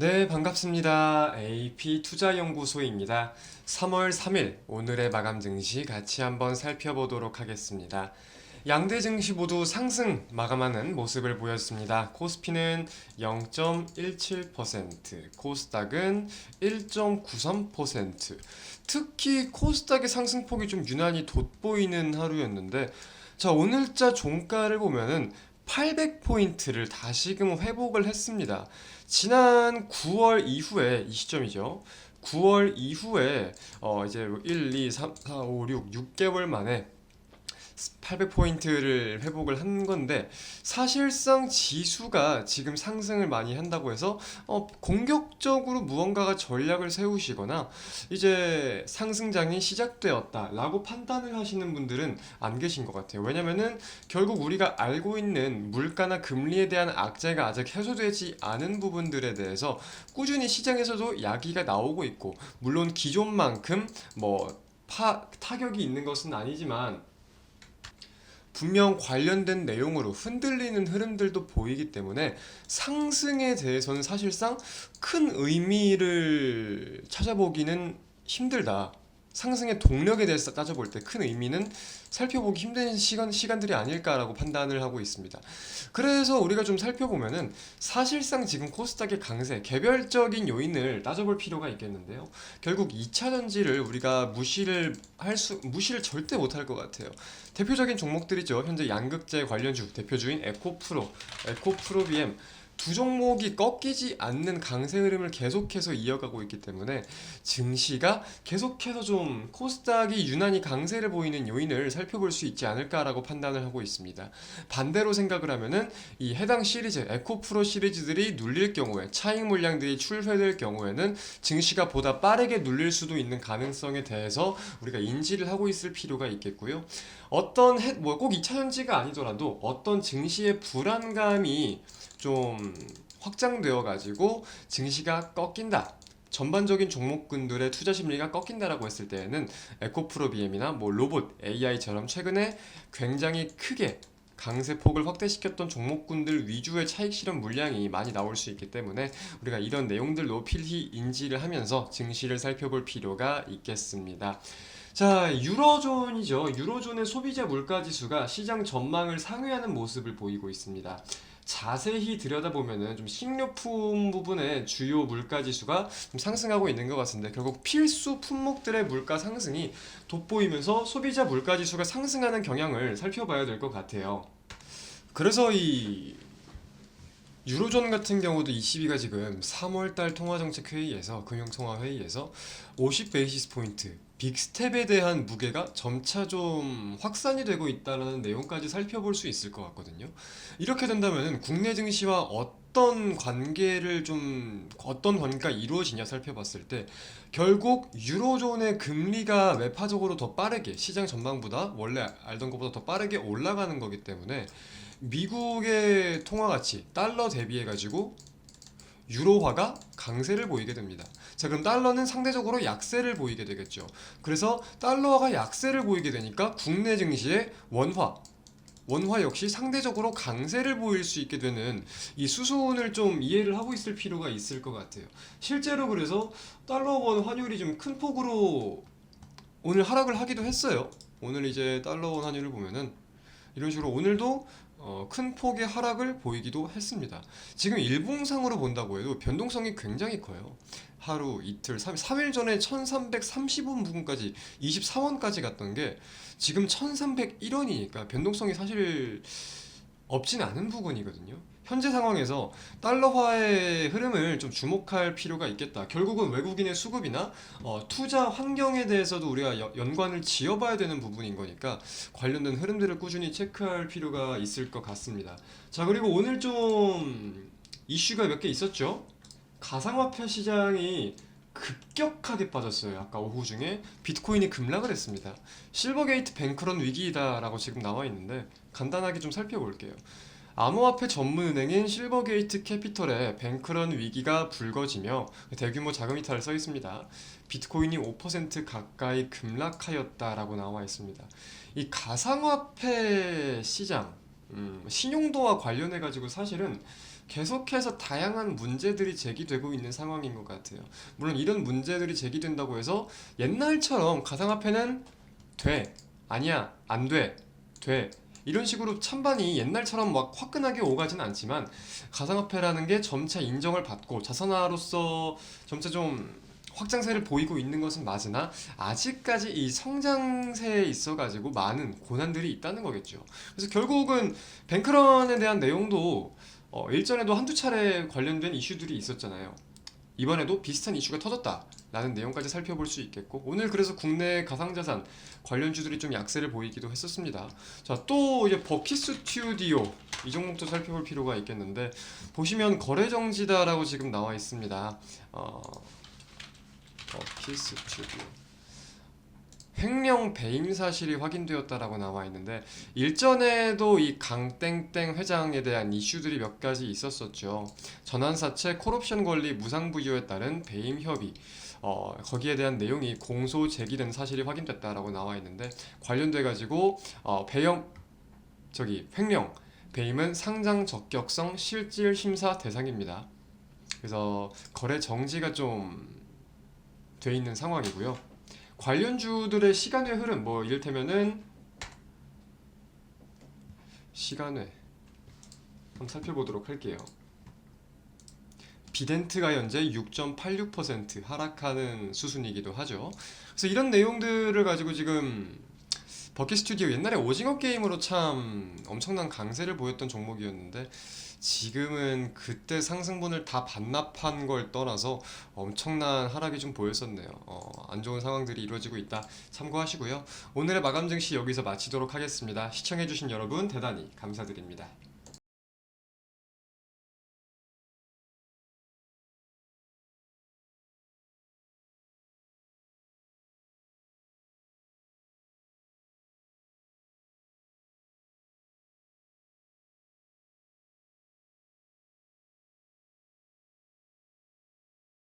네, 반갑습니다. AP투자연구소입니다. 3월 3일 오늘의 마감 증시 같이 한번 살펴보도록 하겠습니다. 양대 증시 모두 상승 마감하는 모습을 보였습니다. 코스피는 0.17%, 코스닥은 1.93%. 특히 코스닥의 상승폭이 좀 유난히 돋보이는 하루였는데, 자, 오늘자 종가를 보면은 800포인트를 다시금 회복을 했습니다. 지난 9월 이후에 이 시점이죠. 9월 이후에 이제 1, 2, 3, 4, 5, 6, 6개월 만에 800포인트를 회복을 한 건데, 사실상 지수가 지금 상승을 많이 한다고 해서 공격적으로 무언가가 전략을 세우시거나 이제 상승장이 시작되었다라고 판단을 하시는 분들은 안 계신 것 같아요. 왜냐면은 결국 우리가 알고 있는 물가나 금리에 대한 악재가 아직 해소되지 않은 부분들에 대해서 꾸준히 시장에서도 야기가 나오고 있고, 물론 기존만큼 타격이 있는 것은 아니지만 분명 관련된 내용으로 흔들리는 흐름들도 보이기 때문에 상승에 대해서는 사실상 큰 의미를 찾아보기는 힘들다. 상승의 동력에 대해서 따져볼 때 큰 의미는 살펴보기 힘든 시간들이 아닐까라고 판단을 하고 있습니다. 그래서 우리가 좀 살펴보면은 사실상 지금 코스닥의 강세, 개별적인 요인을 따져볼 필요가 있겠는데요. 결국 2차 전지를 우리가 무시를 절대 못할 것 같아요. 대표적인 종목들이죠. 현재 양극재 관련주 대표주인 에코프로비엠 두 종목이 꺾이지 않는 강세 흐름을 계속해서 이어가고 있기 때문에 증시가 계속해서 좀 코스닥이 유난히 강세를 보이는 요인을 살펴볼 수 있지 않을까라고 판단을 하고 있습니다. 반대로 생각을 하면은 이 해당 시리즈, 에코프로 시리즈들이 눌릴 경우에, 차익 물량들이 출회될 경우에는 증시가 보다 빠르게 눌릴 수도 있는 가능성에 대해서 우리가 인지를 하고 있을 필요가 있겠고요. 꼭 2차 전지가 아니더라도 어떤 증시의 불안감이 좀 확장되어 가지고 증시가 꺾인다, 전반적인 종목군들의 투자 심리가 꺾인다라고 했을 때에는 에코프로비엠이나 로봇 AI처럼 최근에 굉장히 크게 강세폭을 확대시켰던 종목군들 위주의 차익 실현 물량이 많이 나올 수 있기 때문에 우리가 이런 내용들로 필히 인지를 하면서 증시를 살펴볼 필요가 있겠습니다. 자, 유로존이죠. 유로존의 소비자 물가 지수가 시장 전망을 상회하는 모습을 보이고 있습니다. 자세히 들여다보면은 좀 식료품 부분의 주요 물가 지수가 좀 상승하고 있는 것 같은데, 결국 필수 품목들의 물가 상승이 돋보이면서 소비자 물가 지수가 상승하는 경향을 살펴봐야 될 것 같아요. 그래서 이 유로존 같은 경우도 ECB가 지금 3월달 통화정책회의에서, 금융통화회의에서 50베이시스 포인트 빅스텝에 대한 무게가 점차 좀 확산이 되고 있다는 내용까지 살펴볼 수 있을 것 같거든요. 이렇게 된다면 국내 증시와 어떤 관계가 이루어지냐 살펴봤을 때, 결국 유로존의 금리가 매파적으로 더 빠르게, 시장 전망보다 원래 알던 것보다 더 빠르게 올라가는 거기 때문에 미국의 통화 가치 달러 대비해 가지고 유로화가 강세를 보이게 됩니다. 자, 그럼 달러는 상대적으로 약세를 보이게 되겠죠. 그래서 달러가 약세를 보이게 되니까 국내 증시의 원화 역시 상대적으로 강세를 보일 수 있게 되는 이 수순을 좀 이해를 하고 있을 필요가 있을 것 같아요. 실제로 그래서 달러 원 환율이 좀 큰 폭으로 오늘 하락을 하기도 했어요. 오늘 이제 달러 원 환율을 보면은 이런 식으로 오늘도 큰 폭의 하락을 보이기도 했습니다. 지금 일봉상으로 본다고 해도 변동성이 굉장히 커요. 하루, 이틀, 3일 전에 1330원 부근까지 24원까지 갔던 게 지금 1301원이니까 변동성이 사실 없진 않은 부분이거든요. 현재 상황에서 달러화의 흐름을 좀 주목할 필요가 있겠다. 결국은 외국인의 수급이나 투자 환경에 대해서도 우리가 연관을 지어봐야 되는 부분인 거니까 관련된 흐름들을 꾸준히 체크할 필요가 있을 것 같습니다. 자, 그리고 오늘 좀 이슈가 몇 개 있었죠? 가상화폐 시장이 급격하게 빠졌어요. 아까 오후 중에 비트코인이 급락을 했습니다. 실버게이트 뱅크런 위기이다라고 지금 나와 있는데 간단하게 좀 살펴볼게요. 암호화폐 전문은행인 실버게이트 캐피털의 뱅크런 위기가 불거지며 대규모 자금 이탈을 써 있습니다. 비트코인이 5% 가까이 급락하였다라고 나와 있습니다. 이 가상화폐 시장, 신용도와 관련해 가지고 사실은 계속해서 다양한 문제들이 제기되고 있는 상황인 것 같아요. 물론 이런 문제들이 제기된다고 해서 옛날처럼 가상화폐는 돼, 아니야, 안 돼, 돼. 이런 식으로 찬반이 옛날처럼 막 화끈하게 오가진 않지만 가상화폐라는 게 점차 인정을 받고 자산화로서 점차 좀 확장세를 보이고 있는 것은 맞으나 아직까지 이 성장세에 있어가지고 많은 고난들이 있다는 거겠죠. 그래서 결국은 뱅크런에 대한 내용도 일전에도 한두 차례 관련된 이슈들이 있었잖아요. 이번에도 비슷한 이슈가 터졌다라는 내용까지 살펴볼 수 있겠고 오늘 그래서 국내 가상자산 관련주들이 좀 약세를 보이기도 했었습니다. 자, 또 이제 버킷 스튜디오 이 종목도 살펴볼 필요가 있겠는데 보시면 거래 정지다라고 지금 나와 있습니다. 버킷 스튜디오 횡령 배임 사실이 확인되었다라고 나와 있는데 일전에도 이 강땡땡 회장에 대한 이슈들이 몇 가지 있었었죠. 전환사채 콜옵션 권리 무상부여에 따른 배임 협의 거기에 대한 내용이 공소 제기된 사실이 확인됐다라고 나와 있는데 관련돼 가지고 배임 횡령 배임은 상장 적격성 실질 심사 대상입니다. 그래서 거래 정지가 좀 돼 있는 상황이고요. 관련주들의 시간의 흐름 뭐 이를테면은 시간회 한번 살펴보도록 할게요. 비덴트가 현재 6.86% 하락하는 수순이기도 하죠. 그래서 이런 내용들을 가지고 지금 버킷 스튜디오 옛날에 오징어 게임으로 참 엄청난 강세를 보였던 종목이었는데 지금은 그때 상승분을 다 반납한 걸 떠나서 엄청난 하락이 좀 보였었네요. 안 좋은 상황들이 이루어지고 있다. 참고하시고요. 오늘의 마감 증시 여기서 마치도록 하겠습니다. 시청해주신 여러분 대단히 감사드립니다.